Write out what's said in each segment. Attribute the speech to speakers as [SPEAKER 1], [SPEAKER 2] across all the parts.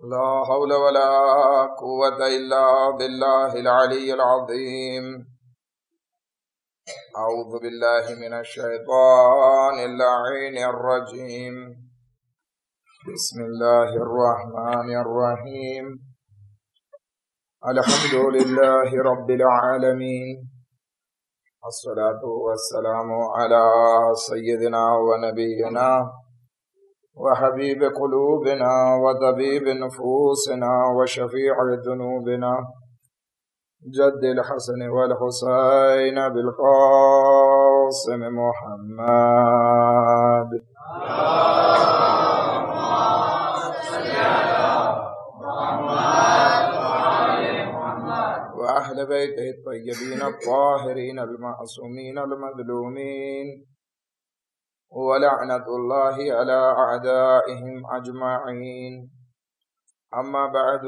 [SPEAKER 1] لا حول ولا قوة إلا بالله العلي العظيم. أعوذ بالله من الشيطان اللعين الرجيم. بسم الله الرحمن الرحيم. الحمد لله رب العالمين، الصلاة والسلام على سيدنا ونبينا وحبيب قلوبنا وطبيب نفوسنا وشفيع ذنوبنا جد الحسن والحسين بالقاسم محمد وأهل بيته الطيبين الطاهرين المعصومين المظلومين، ولعنة الله على أعدائهم أجمعين. أما بعد،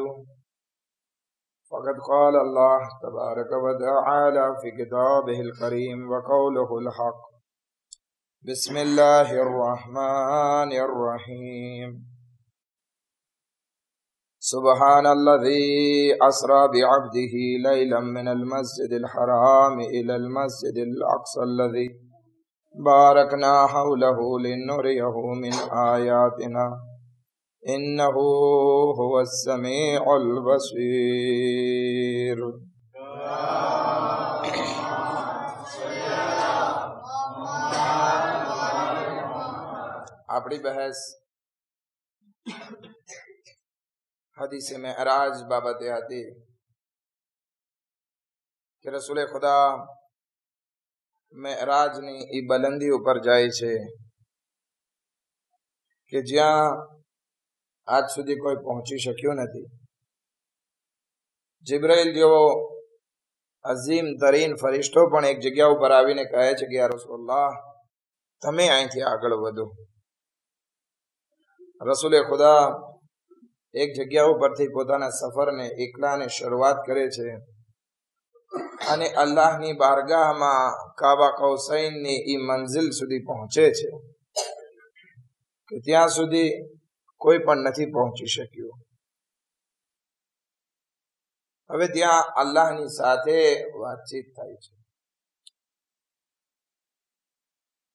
[SPEAKER 1] فقد قال الله تبارك وتعالى في كتابه الكريم وقوله الحق. بسم الله الرحمن الرحيم. سبحان الذي أسرى بعبده ليلا من المسجد الحرام إلى المسجد الأقصى الذي باركنا حوله لنريه من آياتنا إنه هو السميع البصير. આપણી બહેસ હદીસે મેરાજ બાબતે હતી કે રસૂલે ખુદા મેરાજની ઈ બલંદી ઉપર જાય છે કે જ્યાં આજ સુધી કોઈ પહોંચી શક્યું નથી. જિબ્રાઈલ જેવો અઝીમ તરીન ફરિશ્તો પણ એક જગ્યા ઉપર આવીને કહે છે કે યા રસૂલલ્લાહ, તમે અહીંથી આગળ વધો. રસૂલે ખુદા એક જગ્યા ઉપરથી પોતાના સફરને એકલાને શરૂઆત કરે છે અને અલ્લાહની બારગાહમાં કાબા કૌસૈનની ઈ મંઝિલ સુધી પહોંચે છે કે ત્યાં સુધી કોઈ પણ નથી પહોંચી શક્યું. હવે ત્યાં અલ્લાહની સાથે વાતચીત થાય છે.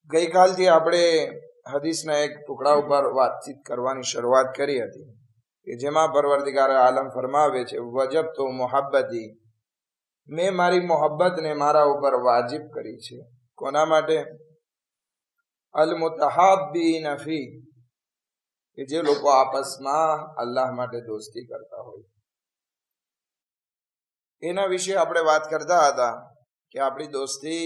[SPEAKER 1] ગઈકાલથી આપણે હદીસના એક ટુકડા ઉપર વાતચીત કરવાની શરૂઆત કરી હતી કે જેમાં પરવરદિગાર આલમ ફરમાવે છે, વજબ તો મોહબ્બતી, મેં મારી મોહબ્બતને મારા ઉપર વાજિબ કરી છે. કોના માટે? અલ મુતહાબ્બીન ફી, કે જે લોકો આપસમાં અલ્લાહ માટે દોસ્તી કરતા હોય. એના વિશે આપણે વાત કરતા હતા કે આપણી દોસ્તી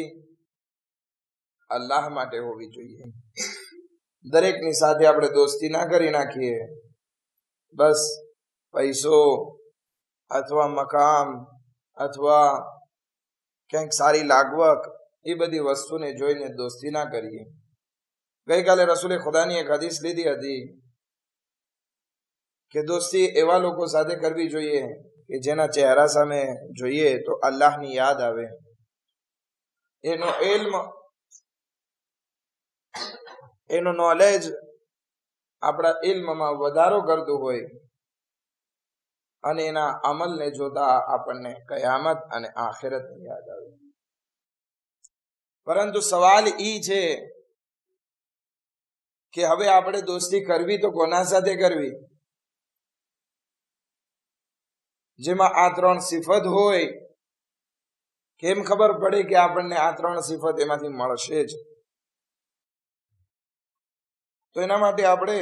[SPEAKER 1] અલ્લાહ માટે હોવી જોઈએ. દરેકની સાથે આપણે દોસ્તી ના કરી નાખીએ બસ પૈસો અથવા મકામ અથવા ક્યાંક સારી લાગવક એ બધી વસ્તુને જોઈને દોસ્તી ના કરીએ. ગઈકાલે રસૂલે ખુદાની એક હદીસ લીધી હતી કે દોસ્તી એવા લોકો સાથે કરવી જોઈએ કે જેના ચહેરા સામે જોઈએ તો અલ્લાહની યાદ આવે, એનો ઇલ્મ, એનો નોલેજ આપણા ઇલ્મમાં વધારો કરતું હોય અને એના અમલને જોતા આપણને કયામત અને આખિરતની યાદ આવે. પરંતુ સવાલ ઈ છે કે હવે આપણે દોસ્તી કરવી તો કોના સાથે કરવી જેમાં આ ત્રણ સિફત હોય? કેમ ખબર પડે કે આપણને આ ત્રણ સિફત એમાંથી મળશે જ? તો એના માટે આપણે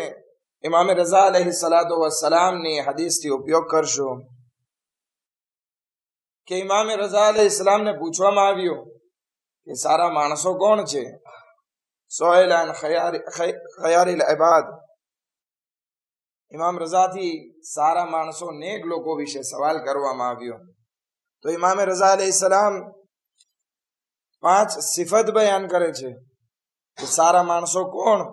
[SPEAKER 1] ઇમામે રઝા અલૈહિ સલાતો વસ્સલામની હદીસથી ઉપયોગ કરશું કે ઇમામે રઝા અલૈહિ સલામને પૂછવામાં આવ્યું કે સારા માણસો કોણ છે? સોહેલાન ખયારીલ ઇબાદ, ઇમામ રઝાથી સારા માણસો નેક લોકો વિશે સવાલ કરવામાં આવ્યો. તો ઇમામે રઝા અલૈહિ સલામ 5 સિફત બયાન કરે છે કે સારા માણસો કોણ.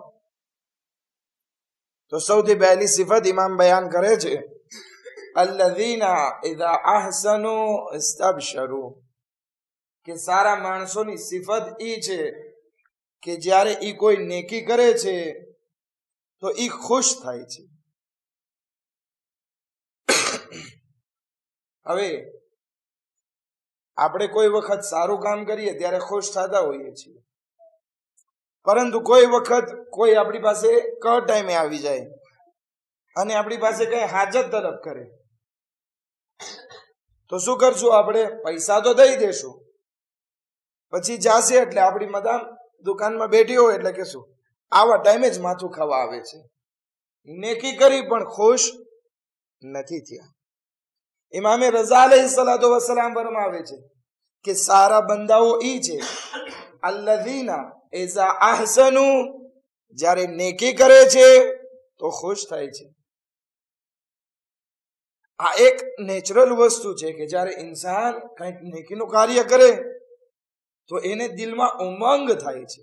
[SPEAKER 1] તો સૌથી પહેલી સિફત ઇમામ બયાન કરે છે, અલ્લઝીના ઇઝા અહસનુ ઇસ્તબશરુ, કે સારા માણસોની સિફત ઈ છે કે જ્યારે ઈ કોઈ નેકી કરે છે તો ઈ ખુશ થાય છે. હવે આપણે કોઈ વખત સારું કામ કરીએ ત્યારે ખુશ થતા હોઈએ છીએ, પરંતુ કોઈ વખત કોઈ આપણી પાસે ટાઈમે આવી જાય અને આપણી પાસે કઈ હાજત તલબ કરે તો શું કરશું? આપણે પૈસા તો દઈ દેશું, પછી જાશે એટલે આપણી મદામ દુકાનમાં બેઠી હોય એટલે કે શું આવા ટાઈમે જ માથું ખાવા આવે છે. નેકી કરી પણ ખુશ નથી થયા. ઇમામે રઝા અલૈહિસ્સલાતુ વસ્સલામ ફરમાવે છે કે સારા બંદાઓ ઈ છે અલ્લઝીના ઇઝા અહસનુ, જ્યારે નેકી કરે છે તો ખુશ થાય છે. આ એક નેચરલ વસ્તુ છે કે જ્યારે ઇન્સાન કંઈક નેકીનું કાર્ય કરે તો એને દિલમાં ઉમંગ થાય છે.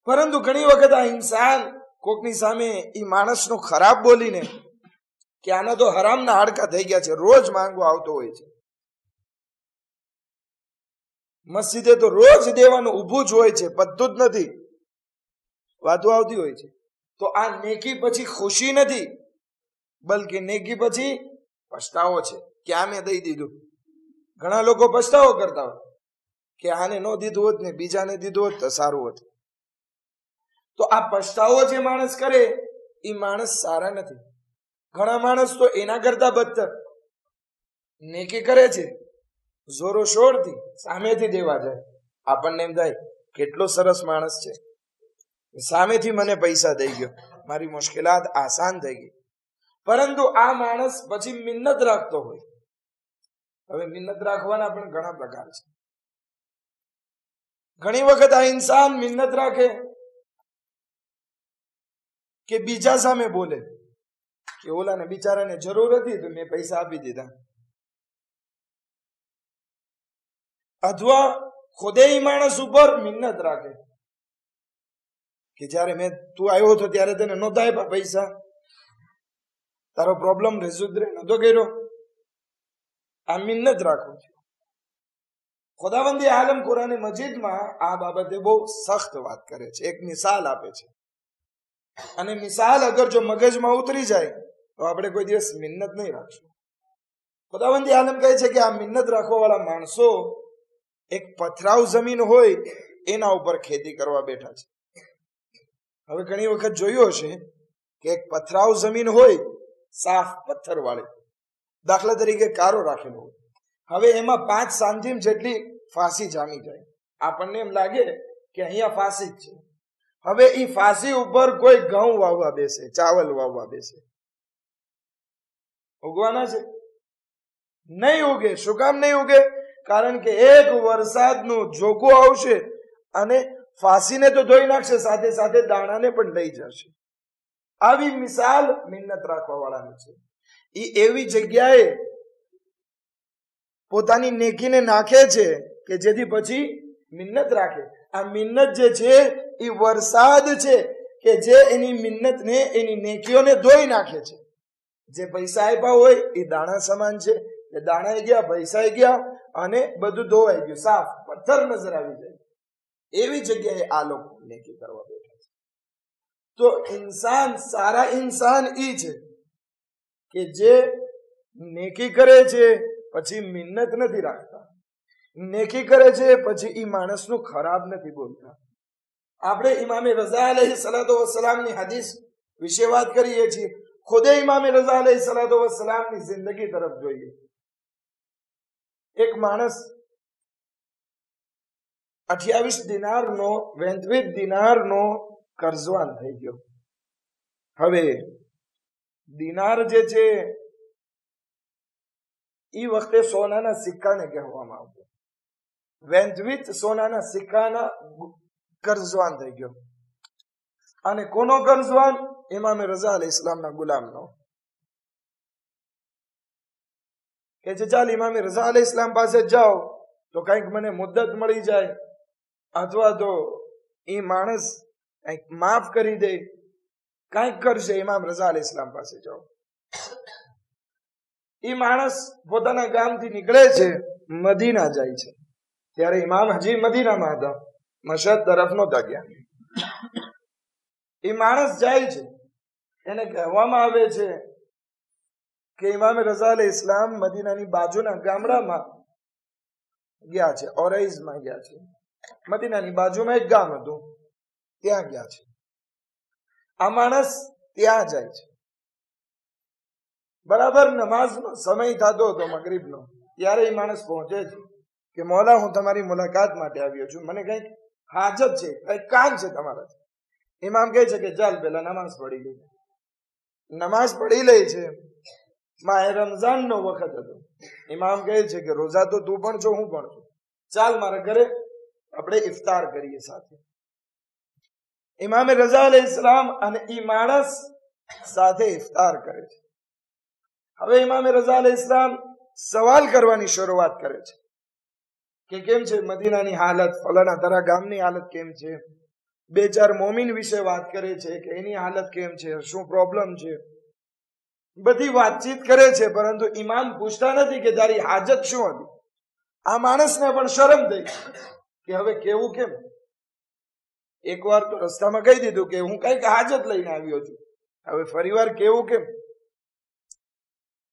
[SPEAKER 1] પરંતુ ઘણી વખત આ ઇન્સાન કોકની સામે એ માણસનો ખરાબ બોલીને કે આના તો હરામના હાડકા થઈ ગયા છે, રોજ માંગવા આવતો હોય છે, મસ્જિદે તો રોજ દેવાનું ઊભું જ હોય છે, પતતું જ નથી, વાતો આવતી હોય છે. તો આ નેકી પછી ખુશી નથી, બલકે નેકી પછી પછતાવો છે કે આ મેં દઈ દીધું. ઘણા લોકો પછતાવો કરતા હોય કે આને ન દીધું હોત ને બીજાને દીધું હોત તો સારું હોત. તો આ પછતાવો જે માણસ કરે એ માણસ સારા નથી. ઘણા માણસ તો એના કરતા બદતર નેકી કરે છે, જોરો શોરથી સામેથી દેવા જાય. આપણને એમ થાય કેટલો સરસ માણસ છે, સામેથી મને પૈસા દઈ ગયો, મારી મુશ્કેલાત આસાન થઈ ગઈ. પરંતુ આ માણસ પછી મિન્નત રાખતો હોય. હવે મિન્નત રાખવાના પણ ઘણા પ્રકાર છે. ઘણી વખત આ ઇન્સાન મિન્નત રાખે કે બીજા સામે બોલે કે ઓલાને બિચારાને જરૂર હતી તો મેં પૈસા આપી દીધા, અથવા ખુદે માણસ ઉપર મિન્નત રાખે કે જયારે તું આવ્યો હતો ત્યારે તને નહોતા આપ્યા પૈસા, તારો પ્રોબ્લેમ રેઝુદ્રે નતો કર્યો. આ મિન્નત રાખવું છે. ખુદાવંદી આલમ કુરાન મજીદમાં આ બાબતે બહુ સખ્ત વાત કરે છે, એક મિસાલ આપે છે. અને મિસાલ અગર જો મગજમાં ઉતરી જાય તો આપણે કોઈ દિવસ મિન્નત નહીં રાખશું. ખુદાવંદી આલમ કહે છે કે આ મિન્નત રાખવા વાળા માણસો એક પથરાવ જમીન હોય એના ઉપર ખેતી કરવા બેઠા છે. હવે ઘણી વખત જોયું હશે કે એક પથરાવ જમીન હોય, સાફ પથ્થર વાળી, દાખલા તરીકે કારો રાખેલો હોય, હવે એમાં 5 સાંધીમ જેટલી ફાંસી જામી જાય. આપણને એમ લાગે કે અહીંયા ફાંસી જ છે. હવે એ ફાંસી ઉપર કોઈ ઘઉં વાવવા બેસે, ચાવલ વાવવા બેસે, ઉગવાના છે? નહીં ઉગે. શું કામ નહીં ઉગે? કારણ કે એક વરસાદનું જોકું આવશે અને ફાંસીને તો ધોઈ નાખશે, સાથે સાથે દાણાને પણ લઈ જશે. આવી મિસાલ મિન્નત રાખવા વાળાની છે. એ એવી જગ્યાએ પોતાની નેકીને નાખે છે કે જેથી પછી મિન્નત રાખે. આ મિન્નત જે છે એ વરસાદ છે કે જે એની મિન્નતને, એની નેકીઓને ધોઈ નાખે છે. જે પૈસા આપ્યા હોય એ દાણા સમાન છે, એ દાણા ગયા, પૈસા ગયા અને બધું ધોવાઈ ગયું, સાફ પથ્થર નજર આવી જાય. એવી જગ્યાએ આ લોકો નેકી કરવા બેઠા છે. તો ઇન્સાન, સારા ઇન્સાન ઈ છે કે જે નેકી કરે છે પછી મિન્નત નથી રાખતા, નેકી કરે છે પછી ઈ માણસનું ખરાબ નથી બોલતા. આપણે ઇમામે રઝા અલૈહિસ્સલાતુ વસ્સલામની હદીસ વિશે વાત કરીએ છીએ. ખુદે ઇમામે રઝા અલૈહિસ્સલાતુ વસ્સલામની જિંદગી તરફ જોઈએ. એક માણસ 28 દિનારનો, 22 દિનારનો કર્જવાન થઈ ગયો. હવે દિનાર જે છે એ વખતે સોનાના સિક્કાને કહેવામાં આવતો. 22 સોનાના સિક્કાના કર્જવાન થઈ ગયો. અને કોનો કર્જવાન? ઇમામે રઝા અલૈહિસ્સલામના ગુલામનો. કે જે ચાલ ઇમામે રઝા અલૈહિસ્સલામ પાસે જાઓ તો કંઈક મને મુદ્દત મળી જાય, અથવા તો એ માણસ કંઈક માફ કરી દે, કંઈક કરશે. ઇમામ રઝા અલૈહિસ્સલામ પાસે જાઓ. એ માણસ પોતાના ગામથી નીકળે છે, મદીના જાય છે. ત્યારે ઇમામ હજી મદીનામાં હતા, મશહદ તરફ નહોતા ગયા. એ માણસ જાય છે, એને કહેવામાં આવે છે કે ઇમામ રઝા અલૈહિ ઇસ્લામ મદીનાની બાજુના ગામડામાં ગયા છે, ઓરૈઝમાં ગયા છે. મદીનાની બાજુમાં એક ગામ હતું, ત્યાં ગયા છે. આ માણસ ત્યાં જાય છે. બરાબર નમાઝનો સમય થતો હતો મગરીબનો, ત્યારે એ માણસ પહોંચે છે કે મૌલા, હું તમારી મુલાકાત માટે આવ્યો છું, મને કઈક હાજત છે, કઈક કામ છે તમારા. ઇમામ કહે છે કે ચાલ પેલા નમાઝ પઢી લે. નમાઝ પઢી લે છે. માહે રમઝાનનો વખત હતો. ઇમામ કહે છે કે રોઝા તો તું પણ છો, હું પણ છું, ચાલ મારા ઘરે આપણે ઇફતાર કરીએ સાથે. ઇમામે રઝા અલૈહિ ઇસ્લામ અને ઈ માણસ સાથે ઇફતાર કરે છે. હવે ઇમામે રઝા અલૈહિ ઇસ્લામ સવાલ કરવાની શરૂઆત કરે છે કે કેમ છે મદીનાની હાલત, ફલાણા તારા ગામની હાલત કેમ છે. બે ચાર મોમિન વિશે વાત કરે છે કે એની હાલત કેમ છે, શું પ્રોબ્લેમ છે, બધી વાતચીત કરે છે. પરંતુ ઇમામ પૂછતા નથી કે તારી હાજત શું હતી. આ માણસને પણ શરમ થઈ કે હવે કેવું કેમ. એકવાર તો રસ્તામાં કહી દીધું કે હું કઈક હાજત લઈને આવ્યો છું, હવે ફરીવાર કેવું કેમ.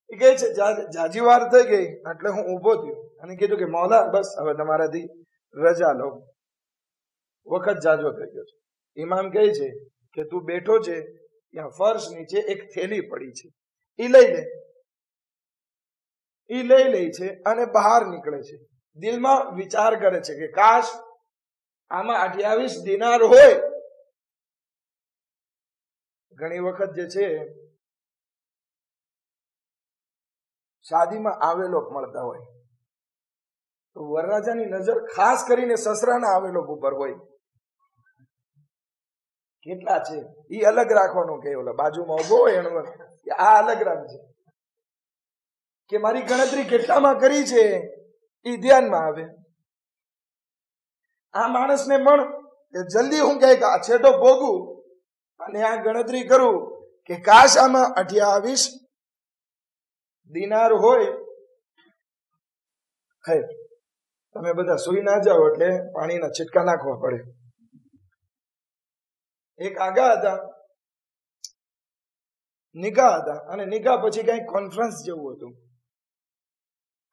[SPEAKER 1] એ કહે છે જાજી વાર થઈ ગઈ એટલે હું ઊભો થયો અને કીધું કે મૌલા બસ હવે તમારાથી રજા લો, વખત જાજો થઈ ગયો છે. ઇમામ કહે છે કે તું બેઠો છે ત્યાં ફર્શ નીચે એક થેલી પડી છે, એ લઈ લે. એ લઈ લે છે અને બહાર નીકળે છે. દિલમાં વિચાર કરે છે કે કાશ આમાં 28 દિનાર હોય. ઘણી વખત જે છે શાદીમાં આવેલો મળતા હોય તો વરરાજાની નજર ખાસ કરીને સસરાના આવેલો ઉપર હોય. કેટલા છે એ અલગ રાખવાનું કે ઓલા બાજુમાં ઉભો હોય એનું આ અલગ રાખજે કે મારી ગણતરી કેટલામાં કરી છે એ ધ્યાનમાં આવે. આ માણસને પણ જલ્દી હું કઈક આ છેટો ભોગું અને આ ગણતરી કરું કે કાશ આમાં 28 દિનાર હોય. ખૈર, તમે બધા સુઈ ના જાઓ એટલે પાણીના છીટકા નાખવા પડે. એક આગા હતા, નિકાહ હતા અને નિકાહ પછી કઈ કોન્ફરન્સ જેવું હતું.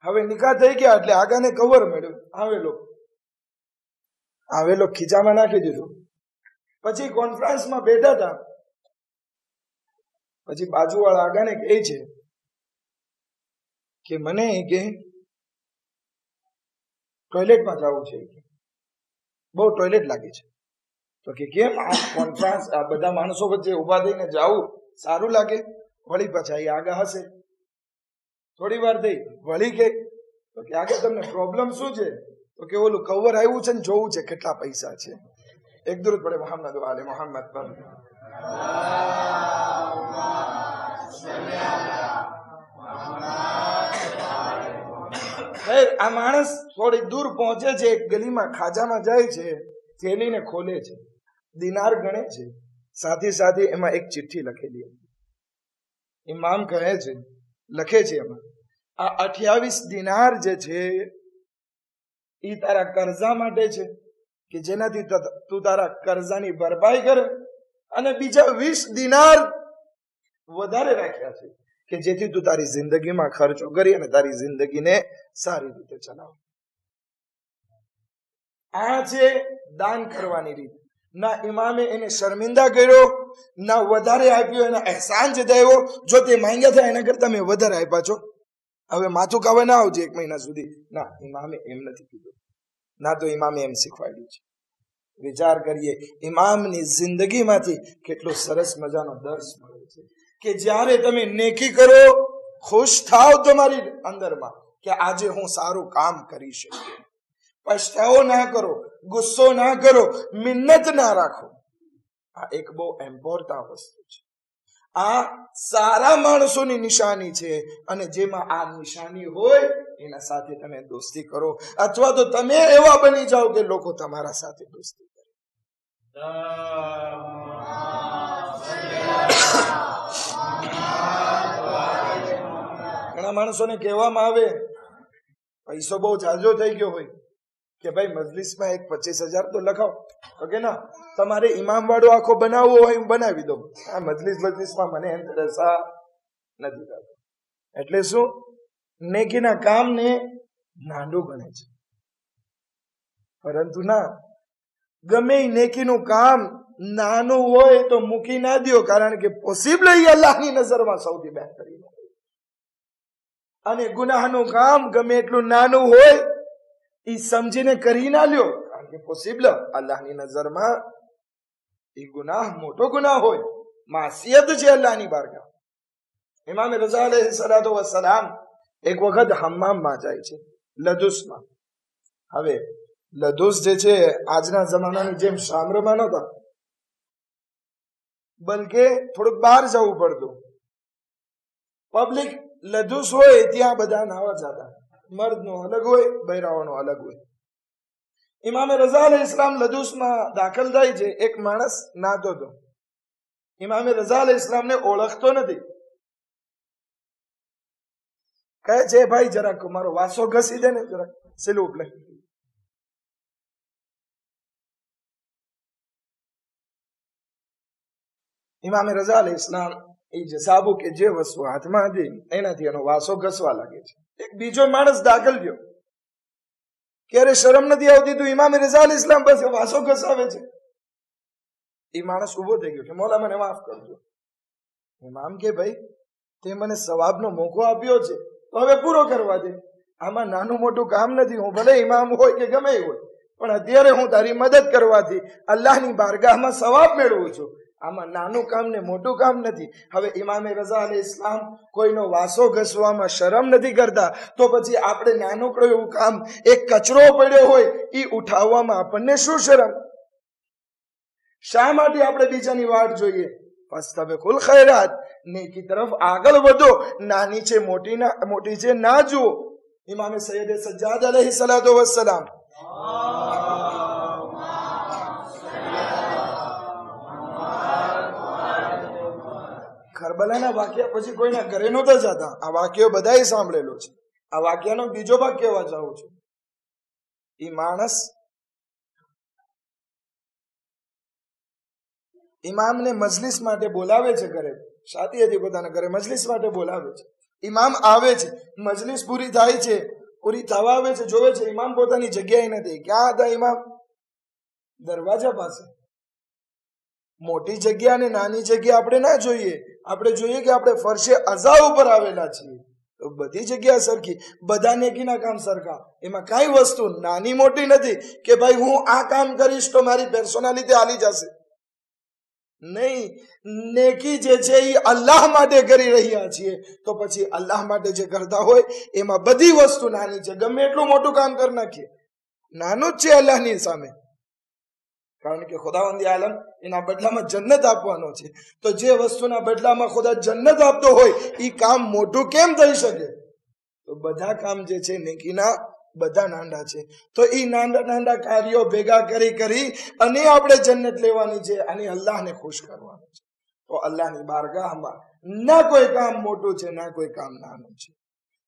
[SPEAKER 1] હવે નિકાહ થઈ ગયા એટલે આગાને કવર મળ્યું, આવેલો ખીચામાં નાખી દીધું. પછી કોન્ફરન્સમાં બેઠા હતા. પછી બાજુવાળા આગાને કહે છે કે મને કે ટોયલેટમાં જવું છે, બહુ ટોયલેટ લાગે છે. તો કે કેમ આ કોન્ફરન્સ આ બધા માણસો વચ્ચે ઉભા થઈને જાવું સારું લાગે. વળી પાછા એ આગા હશે. થોડી વાર થઈ વળી કે તો કે આગળ તમને પ્રોબ્લેમ શું છે. તો કે ઓલું કવર આવ્યું છે ને જોવું છે કેટલા પૈસા છે. એક દુરૂદ પડે મોહમ્મદ વાલે મોહમ્મદ પર. આ માણસ થોડી દૂર પહોંચે છે, એક ગલીમાં ખાજામાં જાય છે, થેલીને ખોલે છે, દિનાર ગણે છે, સાથે સાથે એમાં એક ચિઠ્ઠી લખેલી હતી. ઇમામ કહે છે, લખે છે એમાં આ 28 દિનાર જે છે એ તારા કર્જા માટે છે કે જેનાથી તું તારા કર્જાની ભરપાઈ કરે, અને બીજા 20 દિનાર વધારે રાખ્યા છે કે જેથી તું તારી જિંદગીમાં ખર્ચો કરી અને તારી જિંદગીને સારી રીતે ચલાવ. આ છે દાન કરવાની રીત. ના ઇમામે એને શર્મિંદા કર્યો, ના વધારે આપ્યો, એના અહેસાન જતાવ્યો. જો તે માંગ્યા થાય એના કરતા મેં વધારે આપ્યા છો, હવે માથું ખાવા ના આવજે 1 મહિના સુધી. ના, ઇમામે એમ નથી કીધું, ના તો ઇમામે એમ શીખવાડ્યું છે. વિચાર કરીએ ઇમામની જિંદગીમાંથી કેટલો સરસ મજાનો દર્શ મળે છે કે જ્યારે તમે નેકી કરો, ખુશ થાવ તમારી અંદરમાં કે આજે હું સારું કામ કરી શકું. પછતાવો ના કરો, ગુસ્સો ના કરો, મિન્નત ના રાખો. આ એક બહુ ઇમ્પોર્ટન્ટ વસ્તુ છે. આ સારા માણસોની નિશાની છે અને જેમાં આ નિશાની હોય એના સાથે તમે દોસ્તી કરો, અથવા તો તમે એવા બની જાઓ કે લોકો તમારા સાથે દોસ્તી કરે. ઘણા માણસોને કહેવામાં આવે પૈસો બહુ જાજો થઈ ગયો હોય કે ભાઈ મજલિસમાં એક 25,000 તો લખાવો. તો કે ના, તમારે ઇમામ વાળો આખો બનાવવો હોય હું બનાવી દઉં. આ મજલિસમાં મને ઇન્ટરેસ્ટ નથી થતો. એટલે શું? નેકીના કામને નાનું ગણે છે. પરંતુ ના, ગમે નેકીનું કામ નાનું હોય તો મૂકી ના દો, કારણ કે પોસિબલ અલ્લાહની નજરમાં સૌથી બહેતરીન હોય. અને ગુનાહનું કામ ગમે એટલું નાનું હોય એ સમજીને કરી ના લ્યો, કારણ કે પોસિબલ અલ્લાહની નજરમાં એ ગુનાહ મોટો ગુનાહ હોય, માસિયત છે અલ્લાહની બારગાહ. ઇમામ રઝા અલૈહિસ્સલાતુ વસ્સલામ એક વખત હમ્મામમાં જાય છે, લદુસમાં. હવે લદુસ જે છે આજના જમાનાની જેમ શામરમાં નહોતા, બલકે થોડુંક બહાર જવું પડતું. પબ્લિક લદુસ હોય ત્યાં બધા નાવા જતા, મર્દનો અલગ હોય, બૈરાઓનો અલગ હોય. ઇમામે રઝા અલૈહિસ્સલામ લદુસમાં દાખલ થાય છે. એક માણસ નાતો હતો, ઇમામે રઝા અલૈહિસ્સલામને ઓળખતો નથી. કહે છે, ભાઈ જરાક મારો વાસો ઘસી દે ને, જરાક સેલું ઉપલે. ઇમામે રઝા અલૈહિસ્સલામ એ જે સાબુ કે જે વસ્તુ હાથમાં હતી એનાથી એનો વાસો ઘસવા લાગે છે. એક બીજો માણસ દાખલ થયો, ક્યારે શરમ નથી આવતી તું ઇમામે રઝા અલૈહિસ્સલામ પાસે વાસો ઘસાવે છે? એ માણસ ઉભો થઈ ગયો કે મોલા મને માફ કરજો. ઇમામ કે ભાઈ તે મને સવાબનો મોકો આપ્યો છે તો હવે પૂરો કરવા દે. આમાં નાનું મોટું કામ નથી, હું ભલે ઇમામ હોય કે ગમે હોય, પણ અત્યારે હું તારી મદદ કરવાથી અલ્લાહની બારગાહમાં સવાબ મેળવું છું. આમાં નાનું કામ ને મોટું કામ નથી. હવે ઇમામે રઝા અલૈહિસ્સલામ કોઈનો વાસો ઘસવામાં શરમ નથી કરતા, તો પછી આપણે નાનકડું એવું કામ, એક કચરો પડ્યો હોય એ ઉઠાવવામાં આપણને શું શરમ? શા માટે આપણે બીજાની વાટ જોઈએ? ફસ્તબિકુલ ખૈરાત, નેકી તરફ આગળ વધો. નાની છે મોટી છે ના જુઓ. ઇમામે સૈયદ સજ્જાદ અલૈહિસ્સલાતુ વસ્સલામ કરબલાના વાક્ય પછી કોઈના ઘરે નહોતા જતા. આ વાક્યો બધાએ સાંભળેલો છે. આ વાક્યનો બીજો ભાગ કહેવા જાઉં છું. એ માણસ ઇમામને મજલિસ માટે બોલાવે છે, ઘરે શાદી હતી પોતાના ઘરે, મજલિસ માટે બોલાવે છે. ઇમામ આવે છે, મજલિસ પૂરી થાય છે, પૂરી થવા આવે છે, જોવે છે ઇમામ પોતાની જગ્યાએ નથી. ક્યાં હતા ઇમામ? દરવાજા પાસે. મોટી જગ્યા અને નાની જગ્યા આપણે ના જોઈએ, આપણે જોઈએ કે આપણે ફરશે અઝા ઉપર આવેલા છીએ. તો બધી જગ્યા સરખી, બધા નેકીના કામ સરખા, એમાં કઈ વસ્તુ નાની મોટી નથી કે ભાઈ હું આ કામ કરીશ તો મારી પર્સનાલિટી હાલી જશે. નહીં, નેકી જે છે એ અલ્લાહ માટે કરી રહ્યા છીએ, તો પછી અલ્લાહ માટે જે કરતા હોય એમાં બધી વસ્તુ નાની છે. ગમે એટલું મોટું કામ કરી નાખીએ, નાનું જ છે અલ્લાહની સામે, કારણ કે ખુદાવંદ આલમ એના બદલામાં જન્નત આપવાનો છે. તો જે વસ્તુના બદલામાં ખુદા જન્નત આપતો હોય એ કામ મોટું કેમ થઈ શકે? તો બધા કામ જે છે નેકીના બધા નાના છે. તો એ નાના નાના કાર્યો ભેગા કરી અને આપણે જન્નત લેવાની છે અને અલ્લાહને ખુશ કરવાનું છે. તો અલ્લાહની બારગાહમાં ના કોઈ કામ મોટું છે ના કોઈ કામ નાનું છે,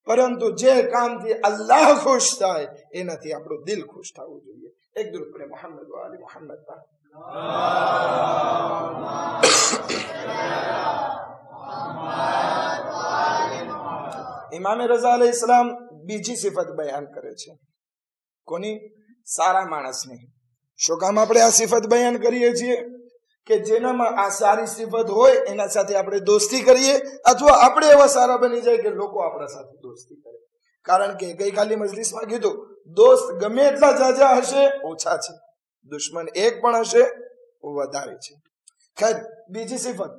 [SPEAKER 1] પરંતુ જે કામથી અલ્લાહ ખુશ થાય એનાથી આપણું દિલ ખુશ થવું જોઈએ. એક દુરૂદ પડે મોહમ્મદ વ આલી મોહમ્મદ પર. ઇમામે રઝા અલૈહિસ્સલામ બીજી સિફત બયાન કરે છે. કોની? સારા માણસની. શું કામ આપણે આ સિફત બયાન કરીએ છીએ? કે જેનામાં આ સારી સિફત હોય એના સાથે આપણે દોસ્તી કરીએ, અથવા આપણે એવા સારા બની જાય કે લોકો આપણા સાથે દોસ્તી કરે. કારણ કે ગઈકાલની મજલિસમાં કીધું, દોસ્ત ગમે એટલા જાજા હશે ઓછા છે, દુશ્મન એક પણ હશે વધારે છે. ખેર, બીજી સિફત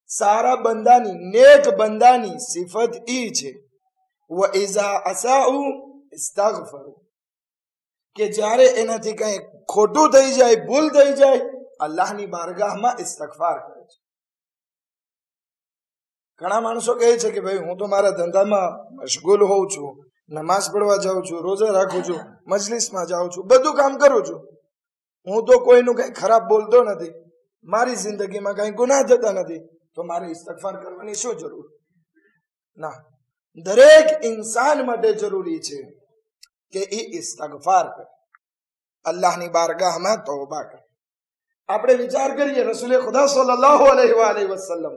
[SPEAKER 1] સારા બંદાની, નેક બંદાની સિફત ઈ છે વ ઇઝા અસાઉ ઇસ્તગફરુ, કે જ્યારે એનાથી કઈ ખોટું થઈ જાય, ભૂલ થઈ જાય, અલ્લાહની બારગાહમાં ઇસ્તગફાર કરે છે. ઘણા માણસો કહે છે કે ભાઈ હું તો મારા ધંધામાં મશગુલ હોઉં છું, નમાઝ પઢવા જાઉં છું, રોજા રાખું છું, મજલિસમાં જાઉં છું, બધું કામ કરું છું, હું તો કોઈનું કઈ ખરાબ બોલતો નથી, મારી જિંદગીમાં કઈ ગુનાહ થતા નથી, તો મારે ઇસ્તગફાર કરવાની શું જરૂર? ના, દરેક ઇન્સાન માટે જરૂરી છે કે એ ઇસ્તગફાર કરે, અલ્લાહની બારગાહમાં તૌબા કરે. આપણે વિચાર કરીએ, રસૂલે ખુદા સલ્લલ્લાહુ અલૈહિ વસલ્લમ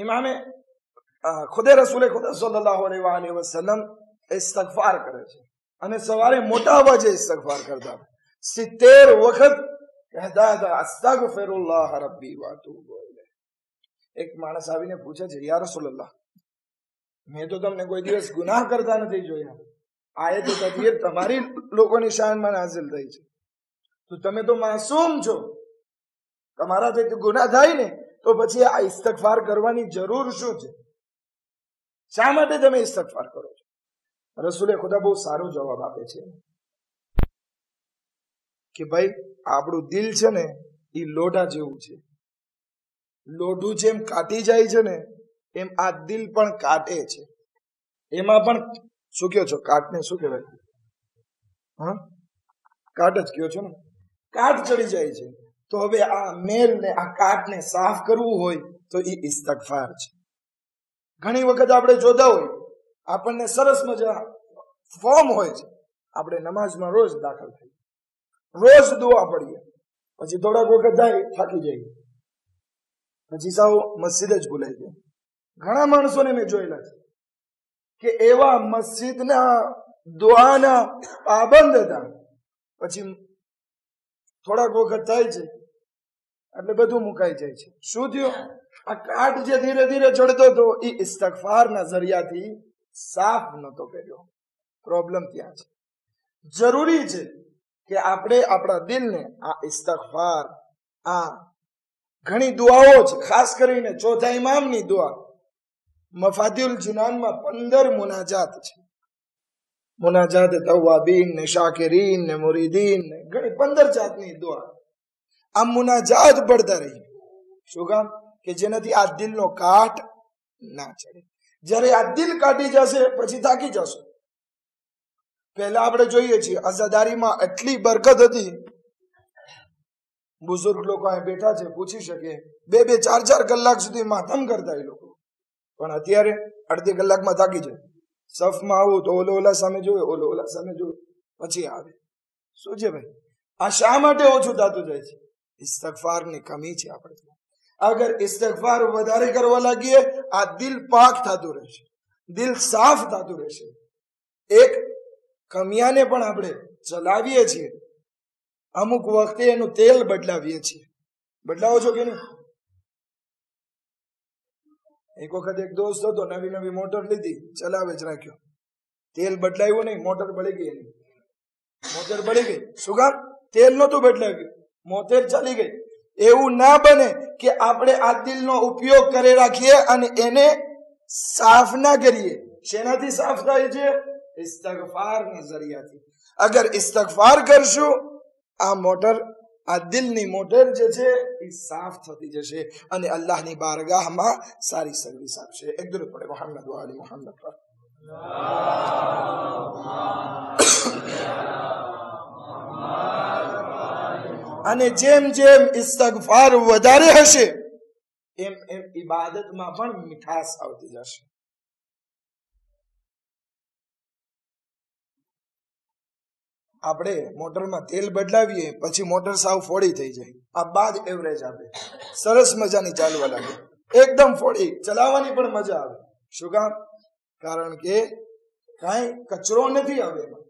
[SPEAKER 1] ઇમામે ખુદે રસૂલે ખુદા સલ્લલ્લાહુ અલૈહિ વસલ્લમ ઇસ્તિગફાર કરે છે અને સવારે મોટા અવાજે ઇસ્તિગફાર કરતા 70 વખત કહેતા હતા અસ્તગફિરુલ્લાહ રબ્બી વ અતૂબુ ઇલૈહ. એક માણસ આવીને પૂછે છે, યા રસૂલલ્લાહ, મેં તો તમને કોઈ દિવસ ગુનાહ કરતા નથી જોયા. આયત તકબીર તમારી લોકોની શાનમાં નાઝિલ થઈ છે, તો તમે તો માસૂમ છો, તમારાથી ગુનાહ થાય ને તો પછી આ ઇસ્તિગફાર કરવાની જરૂર શું છે? શા માટે તમે ઇસ્તિગફાર કરો છો? રસૂલે ખુદા બહુ સારો જવાબ આપે છે કે ભાઈ, આપણું દિલ છે ને એ લોઢા જેવું છે. લોઢું જેમ કાટી જાય છે ને એમ આ દિલ પણ કાટે છે. એમાં પણ શું કયો છો? કાટને શું કહેવાય? હા, કાટ જ કયો છો ને. કાટ ચડી જાય છે. તો હવે આ મેલ ને આ કાટને સાફ કરવું હોય તો એ ઇસ્તિગફાર છે. ઘણી વખત આપણે જોતા હોય, આપણને સરસ મજા ફોર્મ હોય છે, આપણે નમાઝમાં રોજ દાખલ થઈ, રોજ દુઆ પડીએ, પછી થોડાક વખત જાય થાકી જાય, પછી સાવ મસ્જિદ જ ભૂલાઈ જાય. ઘણા માણસોને મેં જોયેલા છે કે એવા મસ્જિદના દુઆના પાબંદ હતા, પછી થોડાક વખત થાય છે એટલે બધું મુકાઈ જાય છે. શું થયું? આ કાટ જે ધીરે ધીરે ચડતો હતો એ ઇસ્તિગફારના જરિયાથી સાફ નતો કર્યો. પ્રોબ્લેમ ત્યાં છે. જરૂરી છે કે આપણે આપણા દિલને આ ઇસ્તિગફાર, આ ઘણી દુઆઓ છે, ખાસ કરીને ચોથા ઇમામની દુઆ મફાતિહુલ જિનાનમાં 15 મુનાજાત છે. મુનાજાત તવાબીન ને શાકિરીન ને મુરીદીન ને ઘણી 15 જાતની દુઆ. આ મુનાજાત પડતા રહી. શું કામ? કે જેનાથી આ દિલનો કાટ ના ચડે. જ્યારે આ દિલ કાટી જશે પછી થાકી જશો. પહેલા આપણે જોઈએ છીએ અઝાદારીમાં એટલી બરકત હતી, બુઝુર્ગ લોકો અહીં બેઠા છે, પૂછી શકે, 2-4 કલાક સુધી માતમ કરતા એ લોકો. પણ અત્યારે અડધી કલાકમાં થાકી જાય. સફમાં આવું તો ઓલા સામે જોવે, ઓલા સામે જોવે, પછી આવે. શું છે ભાઈ? આ શા માટે ઓછું થતું જાય છે? ઇસ્તિગફારની કમી છે આપણે. અગર ઇસ્તિગફાર વધારે કરવા લાગીએ, આ દિલ પાક થતું રહેશે, દિલ સાફ થતું રહેશે. એક કમિયાને પણ આપણે ચલાવીએ છીએ, અમુક વખતે એનું તેલ બદલાવીએ છીએ. બદલાવો છો કે નહીં? એક વખત એક દોસ્ત હતો, નવી મોટર લીધી, ચલાવે જ રાખ્યો, તેલ બદલાવ્યું નહીં, મોટર બળી ગઈ. મોટર બળી ગઈ. શું કામ? તેલ નહોતું બદલાવ્યું, મોટર ચાલી ગઈ. એવું ના બને કે આપણે આ દિલનો ઉપયોગ કરી રાખીએ અને એને સાફ ના કરીએ. શેનાથી સાફ થાય છે? ઇસ્તિગફારના જરિયાથી. અગર ઇસ્તિગફાર કરશું, આ મોટર, આ દિલની મોટર જે છે એ સાફ થતી જશે અને અલ્લાહની બારગાહમાં સારી સર્વિસ આપશે. એક દરૂદ પડે મુહમ્મદ વ આલી મુહમ્મદ પર. અને જેમ જેમ ઇસ્તિગફાર વધારે હશે એમ એમ ઇબાદતમાં પણ મીઠાશ આવતી જશે. આપણે મોટરમાં તેલ બદલાવીએ, પછી મોટર સાવ ફોડી થઈ જાય, આ બાદ એવરેજ આપે, સરસ મજાની ચાલવા લાગે, એકદમ ફોડી, ચલાવવાની પણ મજા આવે. શું કામ? કારણ કે કાંઈ કચરો નથી આવે એમાં.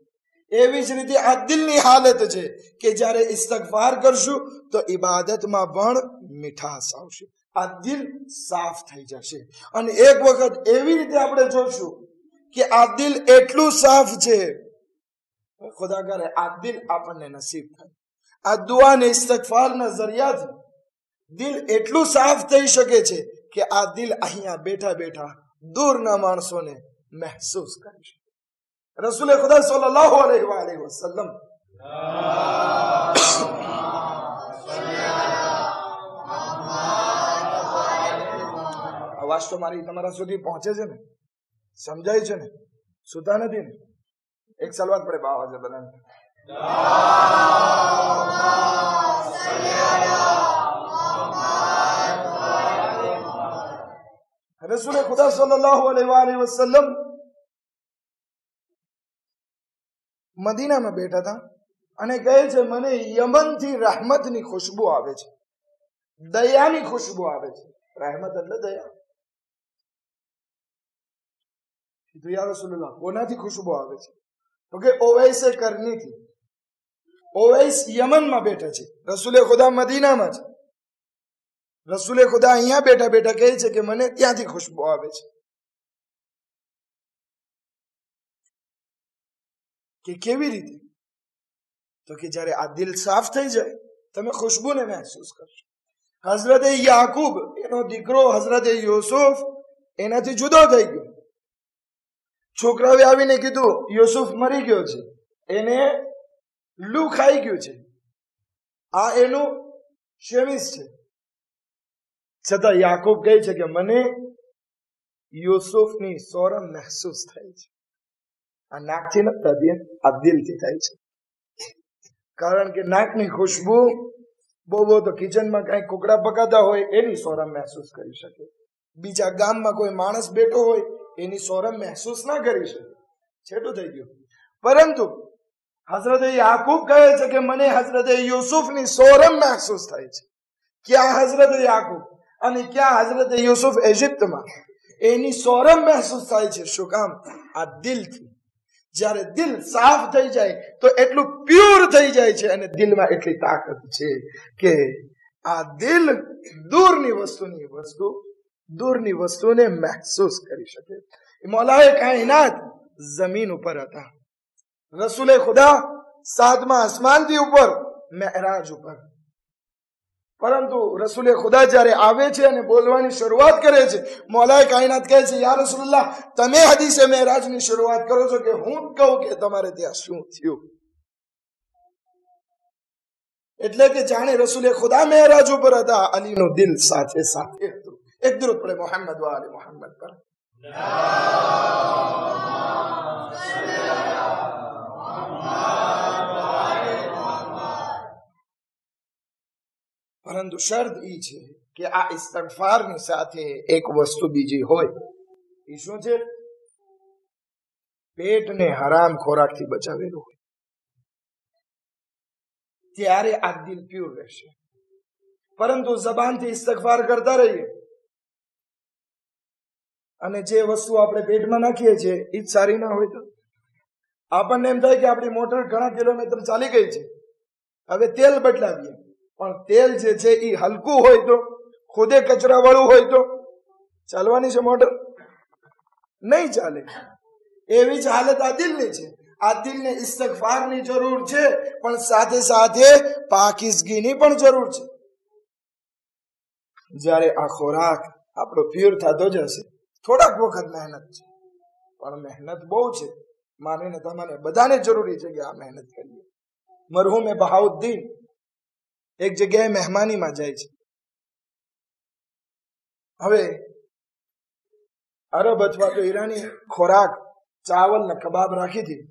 [SPEAKER 1] એવી જ રીતે આ દિલની હાલત છે કે જ્યારે ઇસ્તિગફાર કરશું તો ઇબાદતમાં પણ મીઠાશ આવશે, આ દિલ સાફ થઈ જશે. અને એક વખત એવી રીતે આપણે જોશું કે આ દિલ એટલું સાફ છે, ખુદા કરે આ દિલ આપણને નસીબ થાય. આ દુઆ ને ઇસ્તિગફારના જરિયાથી દિલ એટલું સાફ થઈ શકે છે કે આ દિલ અહીંયા બેઠા બેઠા દૂરના માણસોને મહેસૂસ કરી શકે. રસૂલે ખુદા સલ્લલ્લાહુ અલૈહિ વસલ્લમ અવાજ તો મારી તમારા સુધી પહોંચે છે ને? સમજાય છે ને? સુતા નથી ને? એક સલવાત પડે બાવાજે બધાને. રસૂલે ખુદા સલ્લલ્લાહુ અલૈહિ વસલ્લમ મદીનામાં બેઠા હતા અને કહે છે, મને યમનથી રહેમતની ખુશ્બુ આવે છે, દયાની ખુશ્બુ આવે છે. રહેમત એટલે દયા. કીધું યા રસૂલુલ્લાહ કોનાથી ખુશ્બુ આવે છે? તો કે ઓવૈસે કરનીથી. ઓવૈસ યમનમાં બેઠા છે, રસૂલે ખુદા મદીનામાં છે. રસૂલે ખુદા અહીંયા બેઠા બેઠા કહે છે કે મને ત્યાંથી ખુશ્બુ આવે છે. કે કેવી રીતે? તો કે જ્યારે આ દિલ સાફ થઈ જાય તમે ખુશ્બુને મહેસૂસ કરશો. હઝરત યાકૂબ એનો દીકરો હઝરત યુસુફ એનાથી જુદો થઈ ગયો. છોકરાઓએ આવીને કીધું યુસુફ મરી ગયો છે, એને લૂ ખાઈ ગયું છે, આ એનું શેમિસ છે. છતાં યાકૂબ કહે છે કે મને યુસુફની સોરમ મહેસૂસ થાય છે. આ નાકથી નથી થતી, આ દિલથી થાય છે. કારણ કે નાકની ખુશ્બુ બહુ તો કિચનમાં કઈ કુકડા પકાતા હોય એની સોરમ મહેસૂસ કરી શકે. બીજા ગામમાં કોઈ માણસ બેઠો હોય એની સોરમ મહેસૂસ ના કરી શકે. છેટું થઈ ગયું. પરંતુ હઝરત યાકૂબ કહે છે કે મને હઝરત યુસુફની સોરમ મહેસૂસ થાય છે. ક્યાં હઝરત યાકૂબ અને ક્યાં હઝરત યુસુફ ઇજિપ્તમાં, એની સોરમ મહેસૂસ થાય છે. શું કામ? આ દિલથી. જ્યારે દિલ સાફ થઈ જાય તો એટલું પ્યોર થઈ જાય છે અને દિલમાં એટલી તાકાત છે કે આ દિલ દૂરની વસ્તુને મહેસૂસ કરી શકે. મૌલાએ કાયનાત જમીન ઉપર હતા, રસૂલે ખુદા 7મા આસમાનથી ઉપર મેરાજ ઉપર. પરંતુ રસૂલે ખુદા જ્યારે આવે છે અને બોલવાની શરૂઆત કરે છે, મૌલાએ કાયનાત કહે છે યા રસૂલુલ્લાહ તમે હદીસે મેરાજની શરૂઆત કરો છો કે હું કહું કે તમારે ત્યાં શું થયું? એટલે કે જાણે રસૂલે ખુદા મેરાજ ઉપર હતા, અલીનું દિલ સાથે સાથે હતું. એક દરૂદ પડે મોહમ્મદ વ આલે મોહમ્મદ પર. પરંતુ શરત ઈ છે કે આ ઇસ્તિગફારની સાથે એક વસ્તુ બીજી હોય. એ શું છે? પેટને હરામ ખોરાકથી બચાવેલું હોય, ત્યારે આ દિલ પ્યોર રહેશે. પરંતુ જબાનથી ઇસ્તિગફાર કરતા રહીએ અને જે વસ્તુ આપણે પેટમાં નાખીએ છીએ એ જ સારી ના હોય તો આપણને એમ થાય કે આપણી મોટર ઘણા કિલોમીટર ચાલી ગઈ છે, હવે તેલ બદલાવીએ. પણ તેલ જે છે એ હલકું હોય તો, ખુદે કચરા વાળું હોય તો ચાલવાની છે મોટર? નહીં ચાલે. એવી જ હાલત આ દિલની છે. આ દિલને ઇસ્તિગફારની જરૂર છે, પણ સાથે સાથે પાકીઝગીની પણ જરૂર છે. જ્યારે આ ખોરાક આપણો પ્યોર થતો જશે, થોડાક વખત મહેનત છે, પણ મહેનત બહુ છે. માનીને તમારે બધાને જરૂરી છે કે આ મહેનત કરીએ. મરહુમ બહાઉદ્દીન એક જગ્યાએ મહેમાનીમાં જાય છે. હવે અરબ અથવા તો ઈરાની ખોરાક, ચાવલ ને કબાબ રાખી હતી.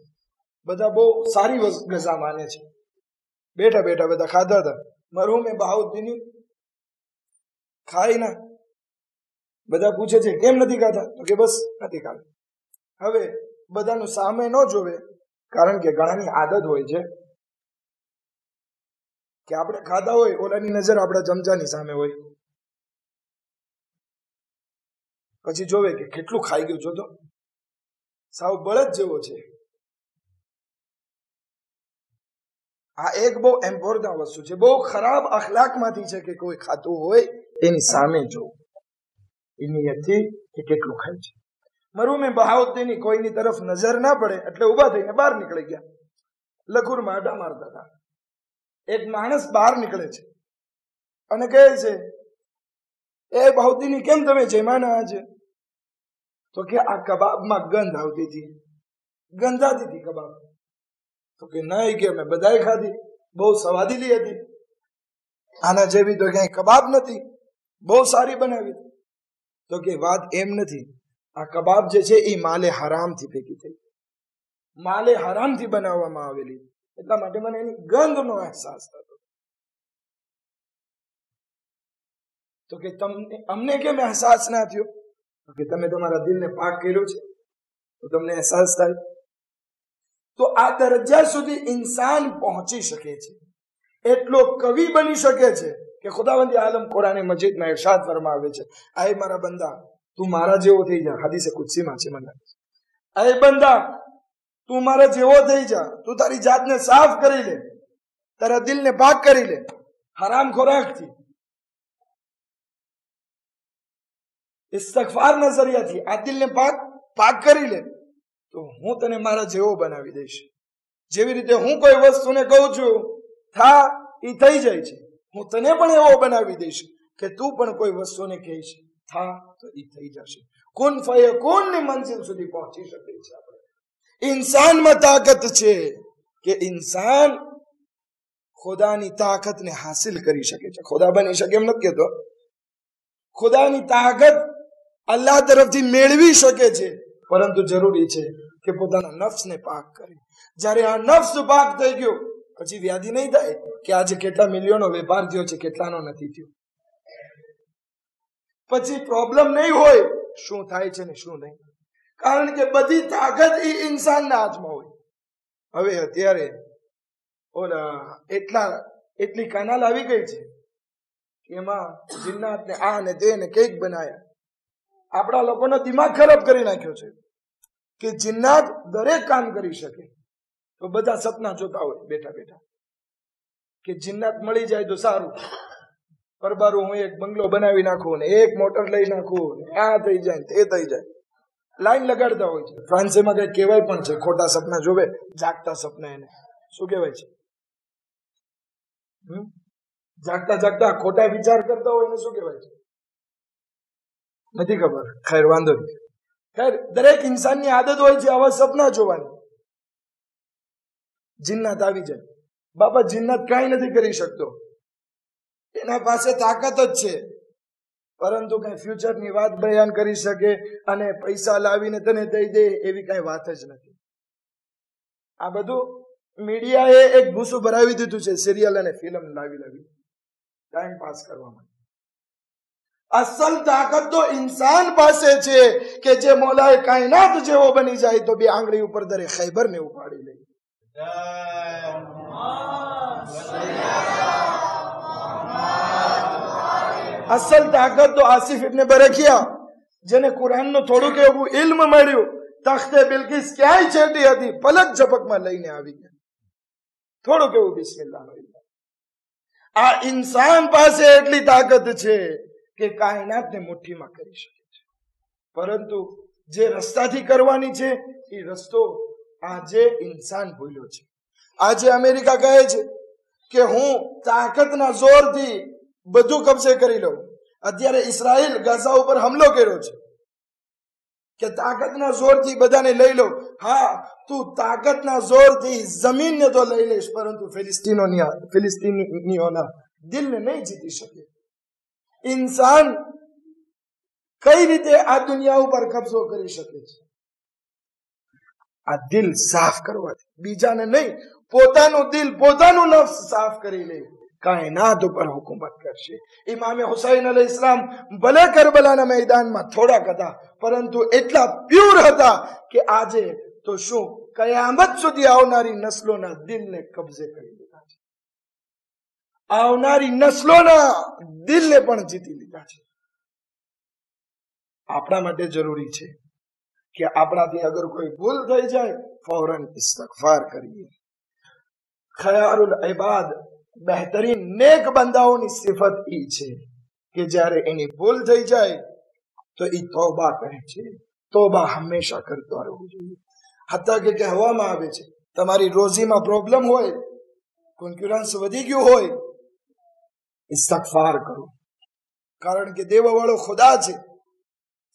[SPEAKER 1] બધા બહુ સારી ગઝા માને છે. બેઠા બેઠા બધા ખાધા હતા. મરહુમ બહાઉદ્દીન ખાઈ ના. બધા પૂછે છે કેમ નથી ખાતા? તો કે બસ નથી ખાતા. હવે બધાનું સામે ન જોવે, કારણ કે ઘણાની આદત હોય છે કે આપણે ખાધા હોય, ઓલાની નજર આપણા ચમચાની સામે હોય, પછી જોવે કે કેટલું ખાઈ ગયું છો, તો સાવ બળદ જેવો છે. આ એક બહુ ઇમ્પોર્ટન્ટ વસ્તુ છે. બહુ ખરાબ અખલાકમાંથી છે કે કોઈ ખાતું હોય એની સામે જોવું, એ નિયતથી કે કેટલું ખાય છે. મરહુમ બહાઉદ્દીન કોઈની તરફ નજર ના પડે એટલે ઉભા થઈને બહાર નીકળી ગયા. લખુરમાં આડા મારતા હતા. એક માણસ બહાર નીકળે છે અને કહે છે એ બહાઉદ્દીન કેમ તમે જમ્યા આજે? તો કે આ કબાબમાં ગંધ આવતી હતી, ગંધાતી હતી કબાબ. તો કે નહીં, કે અમે બધાએ ખાધી, બહુ સ્વાદિલી હતી, આના જેવી તો ક્યાંય કબાબ નથી, બહુ સારી બનાવી. તો કે વાત એમ નથી, આ કબાબ જે છે એ માલે હરામથી ભેગી થઈ, માલે હરામથી બનાવવામાં આવેલી, એટલા માટે મને એની ગંધનો અહેસાસ થતો. તો કે અમને કેમ અહેસાસ ના થયો? તો કે તમે તમારા દિલને પાક કર્યો છે તો તમને અહેસાસ થાય. તો આ દરજ્જા સુધી ઇન્સાન પહોંચી શકે છે, એટલો કવિ બની શકે છે કે ખુદાવંદી આલમ કુરાન મજીદમાં ઇરશાદ ફરમાવે છે, આય મારા બંદા તું મારા જેવો થઈ જા. હદીસે કુદસીમાં છે, મને
[SPEAKER 2] અરે બંદા, તું મારા જેવો થઈ જા, તું તારી જાતને સાફ કરી લે, તારા દિલને પાક કરી લે હરામ ખોરાકથી, ઇસ્તિગફાર ના જરિયાથી આ દિલને પાક કરી લે, તો હું તને મારા જેવો બનાવી દઈશ. જેવી રીતે હું કોઈ વસ્તુને કહું છું થા, એ થઈ જાય છે, હું તને પણ એવો બનાવી દઈશ કે તું પણ કોઈ વસ્તુને કહીશ થા તો એ થઈ જશે. કુન ફયકુન ની મંજિલ સુધી પહોંચી શકે છે. આપણે ઇન્સાનમાં તાકાત છે કે ઇન્સાન ખુદાની તાકાતને હાસિલ કરી શકે છે. ખુદા બની શકે એમ નથી કહેતો, ખુદાની તાકાત અલ્લાહ તરફથી મેળવી શકે છે, પરંતુ જરૂરી છે કે પોતાના નફ્સને પાક કરે. જ્યારે આ નફ્સ પાક થઈ ગયો પછી વ્યાધિ નહીં થાય કે આજે કેટલા મિલિયનો વેપાર થયો છે, કેટલાનો નથી થયો. પછી પ્રોબ્લેમ નહીં હોય શું થાય છે ને શું નહીં, કારણ કે બધી તાકાત એ ઇન્સાનના હાથમાં હોય. હવે અત્યારે એટલી કાનાલ આવી ગઈ છે કે એમાં જિન્નાત ને આ ને તે ને કેક બનાયા. આપણા લોકોનો દિમાગ ખરાબ કરી નાખ્યો છે કે જિન્નાત દરેક કામ કરી શકે. તો બધા સપના જોતા હોય બેઠા બેઠા કે જિન્નાત મળી જાય તો સારું, પરબારું હું એક બંગલો બનાવી નાખું ને એક મોટર લઈ નાખું ને આ થઈ જાય તે થઈ જાય, લાઈન લગાડતા હોય છે. ફ્રાન્સમાં કઈ કહેવાય પણ છે, ખોટા સપના જોવે, જાગતા સપના, એને શું કહેવાય છે? જાગતા જાગતા ખોટા વિચાર કરતા હોય એને શું કહેવાય છે? નથી ખબર. ખૈર, વાંધો નહીં. ખૈર, દરેક ઇન્સાનની આદત હોય છે આવા સપના જોવાની. જિન્નાત આવી જાય. બાપા, જિન્નાત કઈ નથી કરી શકતો, એના પાસે તાકાત જ છે, પરંતુ કઈ ફ્યુચરની વાત બયાન કરી શકે અને પૈસા લાવીને તને દઈ દે એવી કઈ વાત જ નથી. આ બધું મીડિયાએ એક ભૂસું ભરાવી દીધું છે, સિરિયલ અને ફિલ્મ લાવી ટાઈમ પાસ કરવા માટે. અસલ તાકાત તો ઇન્સાન પાસે છે કે જે મોલાએ કાયનાત જેવો બની જાય તો બે આંગળી ઉપર દરે ખૈબર ને ઉપાડી લે. અસલ તાકાત તો આસિફ ઇબ્ન બરકિયા, જેને કુરાનનું થોડુંક એવું ઇલ્મ મળ્યું, તખ્તે બિલકિસ ક્યાંય છેટી હતી, પલક ઝપકમાં લઈને આવી ગયા. થોડુંક એવું બિસ્મિલ્લાહ. આ ઇન્સાન પાસે એટલી તાકાત છે કે કાયનાતને મુઠ્ઠીમાં કરી શકે છે, પરંતુ જે રસ્તાથી કરવાની છે એ રસ્તો આજે ઇન્સાન ભૂલ્યો છે. આજે અમેરિકા કહે છે કે હું તાકાતના જોરથી બધું કબજે કરી લઉં. અત્યારે ઇઝરાયલ ગાઝા ઉપર હુમલો કર્યો છે કે તાકાતના જોરથી બધાને લઈ લો. હા, તું તાકાતના જોરથી જમીનને તો લઈ લઈશ, પરંતુ ફિલિસ્તીનીઓના દિલને નહીં જીતી શકે. ઇન્સાન કઈ રીતે આ દુનિયા ઉપર કબજો કરી શકે છે? આ દિલ સાફ કરવાથી, બીજાને નહીં, પોતાનું દિલ, પોતાનું નફ્સ સાફ કરી લે, કાયનાત ઉપર હુકુમત કરશે. ઇમામે હુસૈન અલૈહિસ સલામ ભલે કરબલાના મેદાનમાં થોડાક હતા, પરંતુ એટલા પ્યોર હતા કે આજે તો શું કયામત સુધી આવનારી નસ્લોના દિલને કબજે કરી લીધા છે, આવનારી નસ્લોના દિલને પણ જીતી લીધા છે. આપણા માટે જરૂરી છે કે આપણાથી અગર કોઈ ભૂલ થઈ જાય ફૌરન ઇસ્તિગફાર કરીએ. ખયારુલ ઇબાદ, બહેતરીન નેક બંદાઓની સિફત ઈ છે કે જ્યારે એની ભૂલ થઈ જાય તો એ તોબા કરે છે. તોબા હંમેશા કરતા રહેવું જોઈએ. હત્તા કે કહેવામાં આવે છે તમારી રોજીમાં પ્રોબ્લેમ હોય, કોન્ક્યુરન્સ વધી ગયું હોય, ઇસ્તિગફાર કરો, કારણ કે દેવા વાળો ખુદા છે,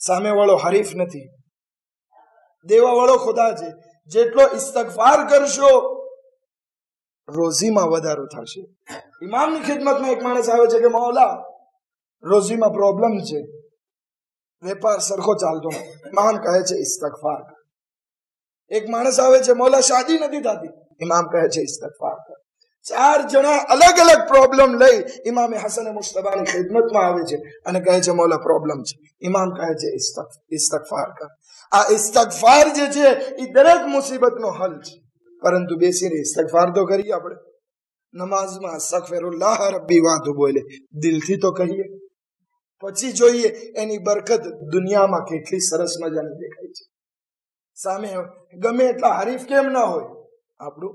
[SPEAKER 2] સામે વાળો હરીફ નથી. દેવા વાળો ખુદા છે. જેટલો ઇસ્તિગફાર કરશો રોજીમાં વધારો થશે. ઇમામની ખિદમતમાં એક માણસ આવે છે કે મૌલા, રોજીમાં પ્રોબ્લેમ છે, વેપાર સરખો ચાલતો નથી. ઇમામ કહે છે ઇસ્તિગફાર. એક માણસ આવે છે, મૌલા શાદી નથી થતી, ઇમામ કહે છે ઇસ્તિગફાર. 4 જણા અલગ અલગ પ્રોબ્લેમ લઈ ઇમામે હસન મુશ્તબાની ખિદમતમાં આવે છે અને કહે છે મૌલા પ્રોબ્લેમ છે. ઇમામ કહે છે ઇસ્તિગફાર કર. આ ઇસ્તિગફાર જે છે એ દરેક મુસીબતનો હલ છે, પરંતુ બેસીને ઇસ્તિગફાર તો કરીએ. આપણે નમાઝમાં અસ્તગફિરુલ્લાહ રબ્બી વાતું બોલે, દિલથી તો કહીએ, પછી જોઈએ એની બરકત દુનિયામાં કેટલી સરસ મજાની દેખાય છે. સામે ગમે એટલા હરીફ કેમ ના હોય, આપણું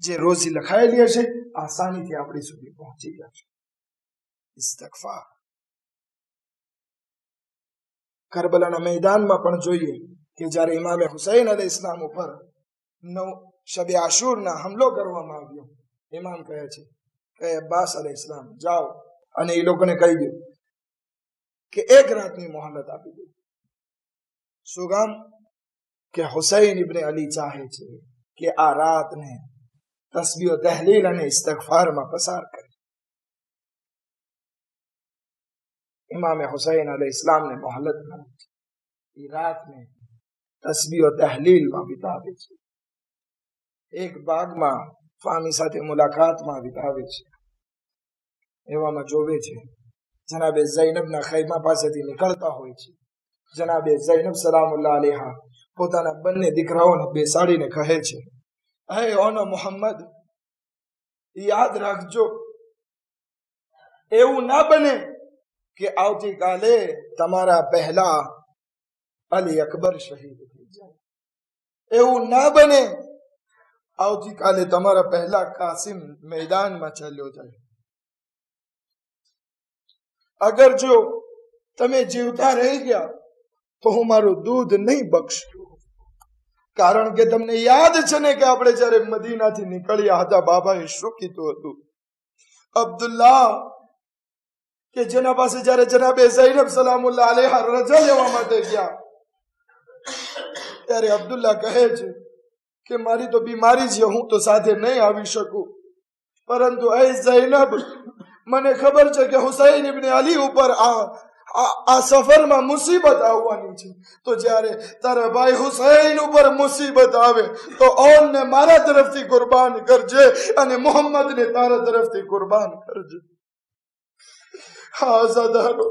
[SPEAKER 2] જે રોજી લખાયેલી હશે આસાનીથી આપણી સુધી પહોંચી જશે. ઇસ્તિગફાર. કરબલાના મેદાનમાં પણ જોઈએ કે જ્યારે ઇમામે હુસૈન અલૈહિસ્સલામ ઉપર શબે આશુરના હુમલો કરવામાં આવ્યો, ઇમામ કહે છે કે અબ્બાસ અલૈહિસ્સલામ જાઓ અને એ લોકોને કહી દો કે એક રાતની મોહલત આપી દો. શું કામ? કે હુસૈન ઇબ્ન અલી ચાહે છે કે આ રાતને તસ્બીહ તહલીલ અને ઇસ્તિગફારમાં પસાર કરે. ઇમામે હુસૈન અલૈહિસ્સલામને મોહલત મળે છે, એ રાતને તસ્બીહ તહલીલમાં વિતાવે છે, એક બાગમાં ફામી સાથે મુલાકાતમાં વિતાવે છે. એવામાં જોવે છે જનાબે ઝૈનબના ખૈમા પાસેથી નીકળતા હોય છે. જનાબે ઝૈનબ સલામુલ્લાહ અલૈહા પોતાના બંને દીકરાઓને બેસાડીને કહે છે, હે ઓનો મોહમ્મદ, યાદ રાખજો, એવું ના બને કે આવતીકાલે તમારા પહેલા અલી અકબર શહીદ થઈ જાય. એવું ના બને આવતીકાલે તમારા પહેલા કાસિમ મેદાનમાં ચાલ્યો જાય. અગર જો તમે જીવતા રહી ગયા તો હું મારું દૂધ નહીં બક્ષું. કારણ કે તમને યાદ છે ને કે આપણે જયારે મદીનાથી નીકળ્યા હતા, બાબાએ શું કીધું હતું? અબ્દુલ્લાહ કે જેના પાસે જયારે જનાબે ઝૈનબ સલામુલ્લાહ અલૈહા રજા લેવા માટે ગયા, ત્યારે અબ્દુલ્લાહ કહે છે કે મારી તો બીમારી છે, હું તો સાથે નહીં આવી શકું, પરંતુ એ ઝૈનબ, મને ખબર છે કે હુસૈન ઇબ્ન અલી ઉપર આ સફરમાં મુસીબત આવવાની છે, તો જ્યારે તારા ભાઈ હુસૈન ઉપર મુસીબત આવે તો ઓનને મારા તરફથી કુરબાન કરજે અને મોહમ્મદને તારા તરફથી કુરબાન કરજે. હા ઝાદારો,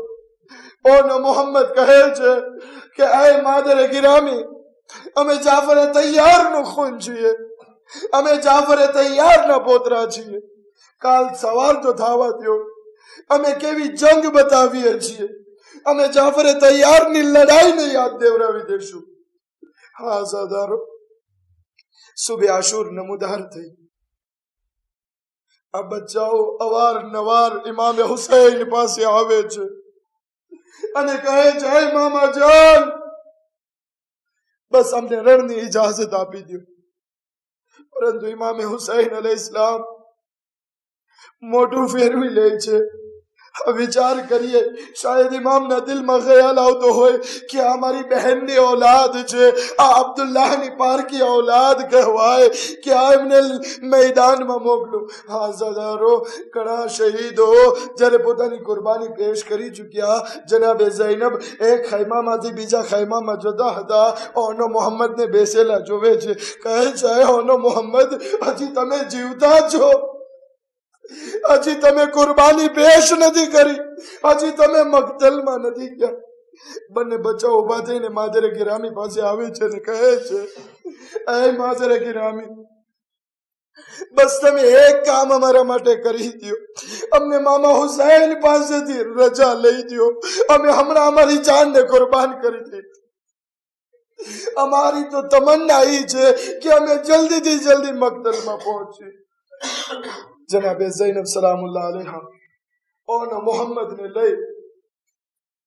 [SPEAKER 2] ઓનો મોહમ્મદ કહે છે કે એ માદરે ગિરામી, અમે જાફરે તૈયારનું ખૂન છીએ, અમે જાફરે તૈયારના પોતરા છીએ. કાલ સવાર તો થવા દો, અમે કેવી જંગ બતાવીએ છીએ, અમે જાફરે તૈયારની લડાઈને યાદ દેવરાવી દેશું. હા ઝાદારો, સુબહ આશુર નમુદાર થઈ. આ બચ્ચાઓ અવારનવાર ઇમામે હુસૈન પાસે આવે છે અને કહે છે, હે મામા જાન, બસ અમને રણની ઇજાઝત આપી દો. પરંતુ ઇમામે હુસૈન અલૈહિસ્સલામ મોઢું ફેરવી લે છે. વિચાર કરીએ, શાયદ ઇમામના દિલમાં ખ્યાલ આવતો હોય કે આ મારી બહેનની ઔલાદ છે, આ અબ્દુલ્લાહની પારકી ઔલાદ કહેવાય, કે આ એમને મેદાનમાં મોકલું. હા ઝાદારો, ઘણા શહીદો જ્યારે પોતાની કુરબાની પેશ કરી ચૂક્યા, જનાબે ઝૈનબ એક ખૈમામાંથી બીજા ખૈમામાં જતા હતા, ઓનો મોહમ્મદને બેસેલા જોવે છે. કહે છે, ઓનો મોહમ્મદ, હજી તમે જીવતા છો, હજી તમે કુરબાની પેશ નથી કરી, હજી તમે મક્તલમાં નથી ગયા. બંને બચ્ચા ઉભા થઈને માદરે ગિરામી પાસે આવે છે અને કહે છે, એ માદરે ગિરામી, બસ તમે એક કામ અમારા માટે કરી દો, અમને મામા હુસૈન પાસેથી રજા લઈ દો, અમે હમણાં અમારી જાનને કુરબાન કરી દીધી. અમારી તો તમન્ના એ છે કે અમે જલ્દીથી જલ્દી મક્તલમાં પહોંચીએ. જનાબે ઝૈનબ સલામુલ્લાહ અલૈહા ઓનો મોહમ્મદને લઈ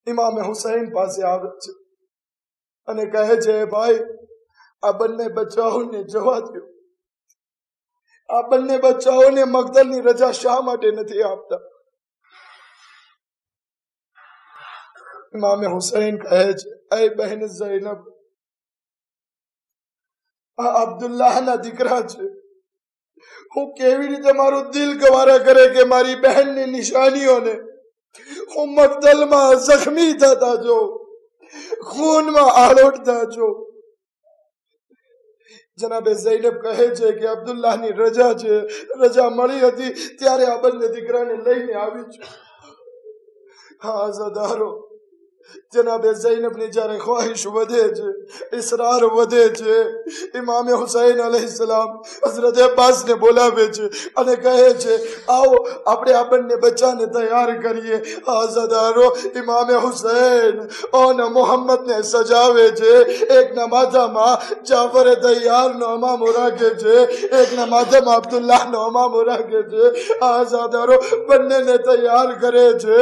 [SPEAKER 2] ઇમામે હુસૈન પાસે આવે છે અને કહે છે, ભાઈ, આ બંને બચ્ચાઓને જવા દો. આ બંને બચ્ચાઓને મક્તલની રજા શા માટે નથી આપતા? ઇમામે હુસૈન કહે છે, એ બહેન ઝૈનબ, આ અબ્દુલ્લાહના દીકરા છે, હું કેવી રીતે મારું દિલ ગવારા કરે કે મારી બહેનની નિશાનીઓને હું મક્તલમાં જખ્મી થતા જો, ખૂનમાં આળોટતા જો. જનાબે ઝૈનબ કહે છે કે અબ્દુલ્લાહની રજા છે, રજા મળી હતી ત્યારે આ બંને દીકરાને લઈને આવી છું. હા ઝાદારો, जनाब ज़ैनब ने જ્યારે ख्वाहिश વધે છે, इसरार વધે છે, इमाम हुसैन अलैहिस्सलाम हजरत अब्बास ने બોલાવે છે અને કહે છે आओ આપણે આ બંને બચ્ચાને તૈયાર કરીએ। આઝાદારો इमाम हुसैन અને મોહમ્મદ ને સજાવે છે। એકના માથામાં જાફર તૈયાર નો અમામો રાખે છે, એકના માથામાં અબ્દુલ્લાહ નો અમામો રાખે છે। આઝાદારો બંનેને તૈયાર કરે છે।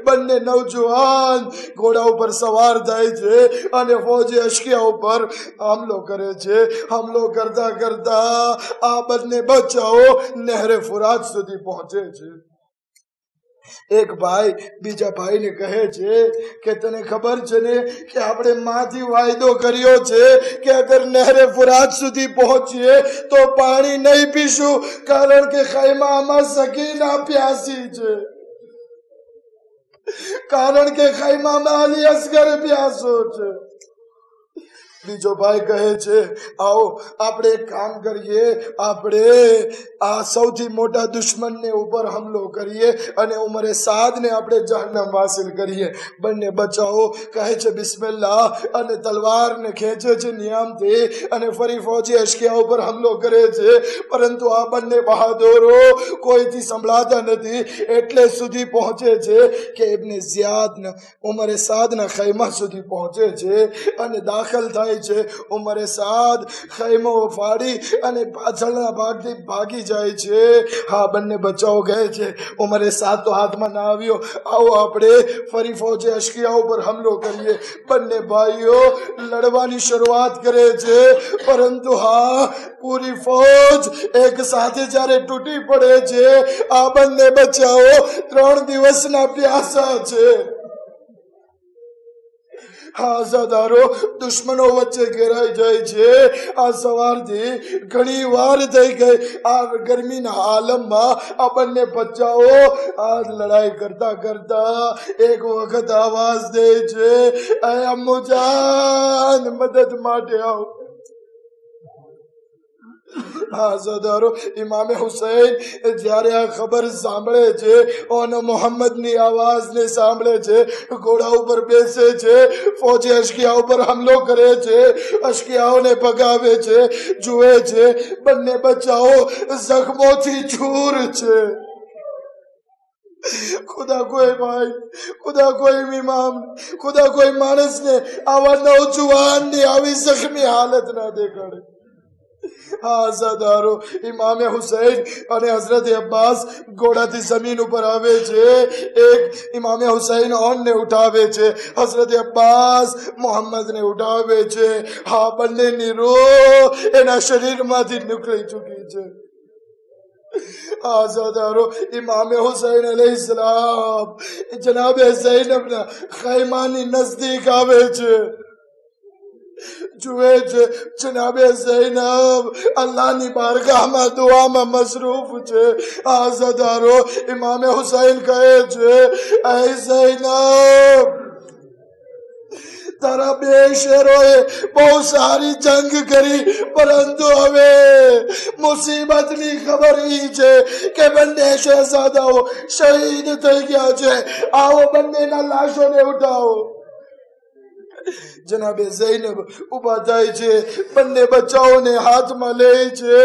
[SPEAKER 2] બંને નવજવાન ઘોડા ઉપર સવાર થાય છે અને ફૌજી અશ્કિયા ઉપર હુમલો કરે છે। હુમલો કરતા કરતા આ બંને બચ્ચાઓ નહેરે ફુરાત સુધી પહોંચે છે। એક ભાઈ બીજા ભાઈને કહે છે કે તને ખબર છે ને કે આપણે માથી વાયદો કર્યો છે કે અગર નહેરે ફુરાત સુધી પહોંચીએ તો પાણી નહીં પીશું, કારણ કે ખૈમામાં સકીના પ્યાસી છે, કારણ કે ખૈમામાં અલી અસગર પ્યાસો છે। બીજો ભાઈ કહે છે आओ આપણે એક કામ કરીએ, આપણે આ સૌથી મોટા દુશ્મનને ઉપર હુમલો કરીએ અને ઉમરે સાદને આપણે જહન્નમ વાસિલ કરીએ। બંને બચ્ચાઓ કહે છે બિસ્મિલ્લાહ અને તલવારને ખેંચે છે નિયામથી અને ફરી ફૌજી અશ્કિયા ઉપર હુમલો કરે છે, પરંતુ આ બંને બહાદુરો કોઈથી સંભળાતા નથી। એટલે સુધી પહોંચે છે કે ઇબ્ને ઝિયાદના ઉમરે સાદના ખૈમા સુધી પહોંચે છે અને દાખલ થાય છે। ઉમરે સાદ ખૈમો ફાડી અને પાછળના ભાગથી ભાગી જાય છે। હા, બંને બચ્ચાઓ કહે છે ઉમરે સાદ તો હાથમાં ના આવ્યો, આવો આપણે ફરી ફૌજી અશ્કિયા ઉપર હુમલો કરીએ। બંને ભાઈઓ લડવાની શરૂઆત કરે છે, પરંતુ હા પૂરી ફૌજ એક સાથે જ્યારે તૂટી પડે છે, આ બંને બચ્ચાઓ 3 દિવસના પ્યાસા છે। આઝાદારો દુશ્મનો વચ્ચે ઘેરાઈ જાય છે। આ સવારથી ઘણી વાર થઈ ગઈ। આ ગરમીના આલમમાં આ બંને બચ્ચાઓ આ લડાઈ કરતા કરતા એક વખત આવાજ દે છે, એ અમ્મુજાન મદદ માટે આવો। આઝાદારો ઇમામે હુસૈન જ્યારે આ ખબર સાંભળે છે અને મોહમ્મદની આવાજને સાંભળે છે, ઘોડા ઉપર બેસે છે, ફૌજી અશ્કિયા ઉપર હુમલો કરે છે, અશ્કિયાઓને ભગાવે છે। જુએ છે બંને બચ્ચાઓ જખ્મોથી ચૂર છે। खुदा कोई भाई, खुदा कोई इमाम, खुदा कोई मानस ने आवा नौजवान ने आवी जख्मी हालत ना देखाड़े। आज़ादारो इमाम हुसैन અને હઝરત અબ્બાસ ઘોડાથી જમીન ઉપર આવે છે। એક ઇમામ હુસૈન ઓનને ઉઠાવે છે, હઝરત અબ્બાસ મોહમ્મદને ઉઠાવે છે। હા, બંનેની રૂહ એના શરીરમાંથી નીકળી ચૂકી છે। आज़ादारो इमाम हुसैन अलैहिस्सलाम जनाब ज़ैनबना खैमानी नजदीक आवे छे। जुए छे जनाब ज़ैनब अल्लाहनी बारगाहमां दुआमां मसरूफ छे। आज़ादारो इमाम हुसैन कहे छे, ऐ ज़ैनब तारा बेशेरोए बहुत सारी जंग करी, परंतु हवे मुसीबतनी खबर ई छे के बंने शहजादाओ शहीद થઈ ગયા છે। आओ બંનેના લાશોને ઉઠાવો। जनाब ज़ैनब उभा થાય છે, બંને બચ્ચાઓને હાથમાં લે છે।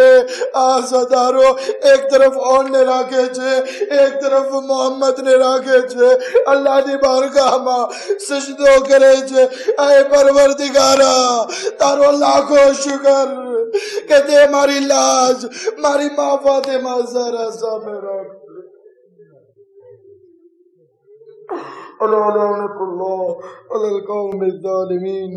[SPEAKER 2] આઝાદારો એક તરફ ઓનને રાખે છે, એક તરફ મોહમ્મદને રાખે છે, અલ્લાહની બારગાહમાં સજદો કરે છે। ऐ परवरदिगारा तारो लाखो शुक्र કે તે મારી લાજ મારી મા ફાતિમા ઝહરા સામે રાખ। अल्लाह लअनतुल्लाह अलल कौमिज़ ज़ालिमीन।